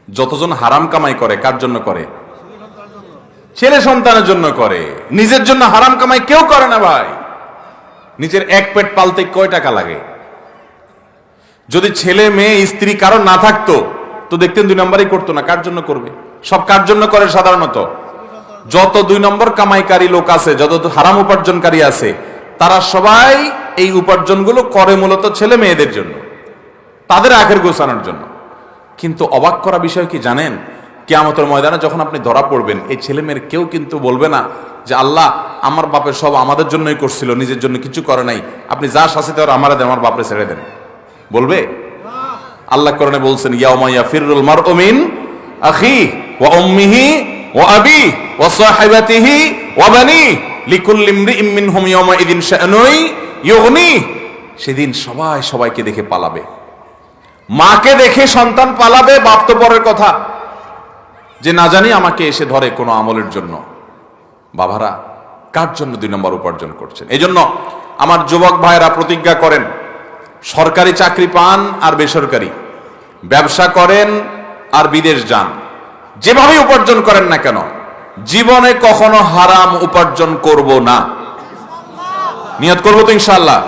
যতজন হারাম কামাই করে কার জন্য করে? ছেলে সন্তানের জন্য করে। নিজের জন্য হারাম কামাই কেউ করে না ভাই। নিজের এক পেট পালতে কয় টাকা লাগে? যদি ছেলে মেয়ে স্ত্রী কারো না থাকতো তো দেখতেন 2 নম্বরই করতো না। কার জন্য করবে? সব কার জন্য করে? সাধারণত যত 2 নম্বর কামাইকারী লোক আছে, যত হারাম উপার্জনকারী আছে, তারা সবাই এই উপার্জনগুলো করে মূলত ছেলে মেয়েদের জন্য, তাদের আখের গোছানোর জন্য। কিন্তু অবাক করা বিষয় কি জানেন? কিয়ামতের ময়দানে যখন আপনি ধরা পড়বেন, এই ছেলে মেয়ের কেউ কিন্তু বলবে না যে আল্লাহ আমার বাপের সব আমাদের জন্যই করছিল, নিজের জন্য কিছু করে নাই, আপনি যা শাস্তি দেওয়ার আমারে দেন, আমার বাপরে ছেড়ে দেন। বলবে? আল্লাহ কোরআনে বলছেন ইয়াউমা ইয়াফিরুল মারউ মিন আখিহি ওয়া উম্মিহি ওয়া আবিহি ওয়া সাহিবাতিহি ওয়া বানিহি লিকুল্লি ইমরিইম মিনহুম ইয়াউমা ইযিন শাআনুন ইউগনি। সেদিন সবাই সবাইকে দেখে পালাবে। মাকে দেখে সন্তান পালাবে, বাপ তো পরের কথা, যে না জানি আমাকে এসে ধরে কোনো আমলের জন্য। বাবারা, কার জন্য 2 নম্বর উপার্জন করছেন? এই জন্য আমার যুবক ভাইয়েরা প্রতিজ্ঞা করেন, সরকারি চাকরি পান আর বেসরকারি, ব্যবসা করেন আর বিদেশ যান, যেভাবে উপার্জন করেন না কেন, জীবনে কখনো হারাম উপার্জন করব না। নিয়ত করবো তো ইনশাআল্লাহ।